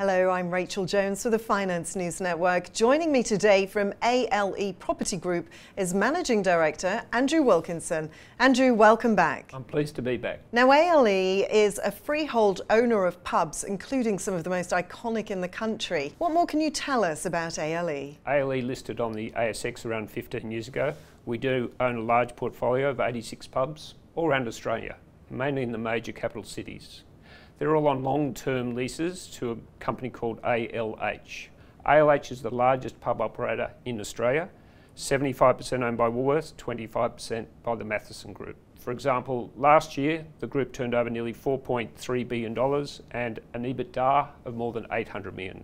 Hello, I'm Rachel Jones for the Finance News Network. Joining me today from ALE Property Group is Managing Director Andrew Wilkinson. Andrew, welcome back. I'm pleased to be back. Now, ALE is a freehold owner of pubs, including some of the most iconic in the country. What more can you tell us about ALE? ALE listed on the ASX around 15 years ago. We do own a large portfolio of 86 pubs all around Australia, mainly in the major capital cities. They're all on long-term leases to a company called ALH. ALH is the largest pub operator in Australia, 75% owned by Woolworths, 25% by the Matheson Group. For example, last year the group turned over nearly $4.3 billion and an EBITDA of more than $800 million.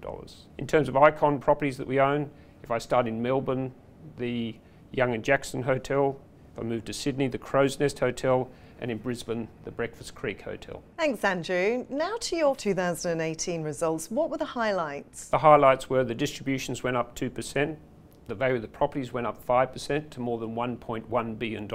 In terms of icon properties that we own, if I start in Melbourne, the Young and Jackson Hotel, if I move to Sydney, the Crow's Nest Hotel, and in Brisbane, the Breakfast Creek Hotel. Thanks, Andrew. Now to your 2018 results. What were the highlights? The highlights were the distributions went up 2%, the value of the properties went up 5% to more than $1.1 billion.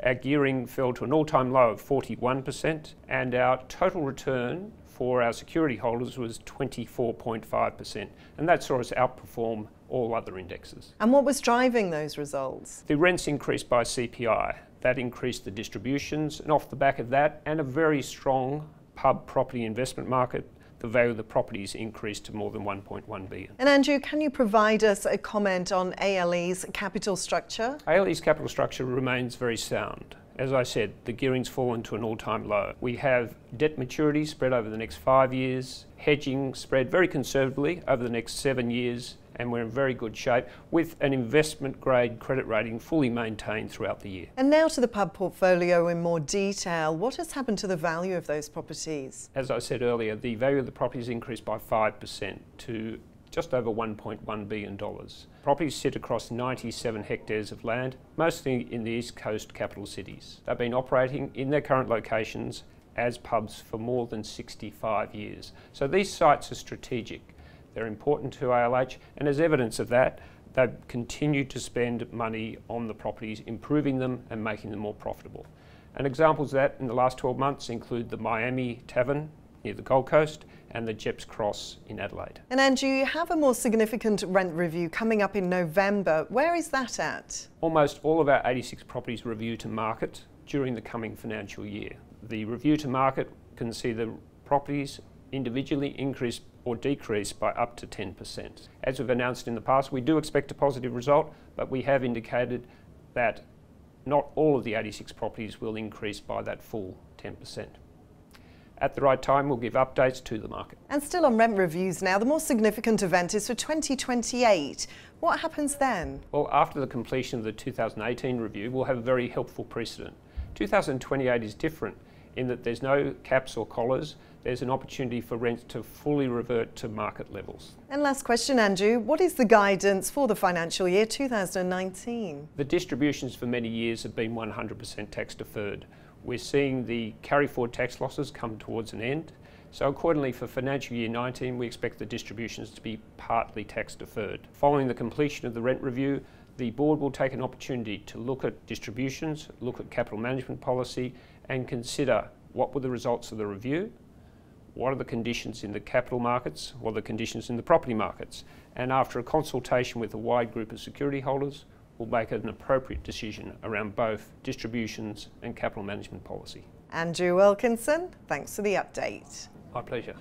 Our gearing fell to an all-time low of 41%, and our total return for our security holders was 24.5%, and that saw us outperform all other indexes. And what was driving those results? The rents increased by CPI. That increased the distributions, and off the back of that and a very strong pub property investment market, the value of the properties increased to more than $1.1 billion. And Andrew, can you provide us a comment on ALE's capital structure? ALE's capital structure remains very sound. As I said, the gearing's fallen to an all-time low. We have debt maturity spread over the next 5 years, hedging spread very conservatively over the next 7 years, and we're in very good shape with an investment-grade credit rating fully maintained throughout the year. And now to the pub portfolio in more detail. What has happened to the value of those properties? As I said earlier, the value of the properties increased by 5% to just over $1.1 billion. Properties sit across 97 hectares of land, mostly in the East Coast capital cities. They've been operating in their current locations as pubs for more than 65 years. So these sites are strategic. They're important to ALH, and as evidence of that, they've continued to spend money on the properties, improving them and making them more profitable. And examples of that in the last 12 months include the Miami Tavern near the Gold Coast and the Jeps Cross in Adelaide. And Andrew, you have a more significant rent review coming up in November. Where is that at? Almost all of our 86 properties review to market during the coming financial year. The review to market can see the properties individually increase or decrease by up to 10%. As we've announced in the past, we do expect a positive result, but we have indicated that not all of the 86 properties will increase by that full 10%. At the right time, we'll give updates to the market. And still on rent reviews now, the more significant event is for 2028. What happens then? Well, after the completion of the 2018 review, we'll have a very helpful precedent. 2028 is different in that there's no caps or collars. There's an opportunity for rents to fully revert to market levels. And last question, Andrew, what is the guidance for the financial year 2019? The distributions for many years have been 100% tax deferred. We're seeing the carry forward tax losses come towards an end. So accordingly, for financial year 19, we expect the distributions to be partly tax deferred. Following the completion of the rent review, the board will take an opportunity to look at distributions, look at capital management policy, and consider what were the results of the review, what are the conditions in the capital markets, what are the conditions in the property markets, and after a consultation with a wide group of security holders, we'll make an appropriate decision around both distributions and capital management policy. Andrew Wilkinson, thanks for the update. My pleasure.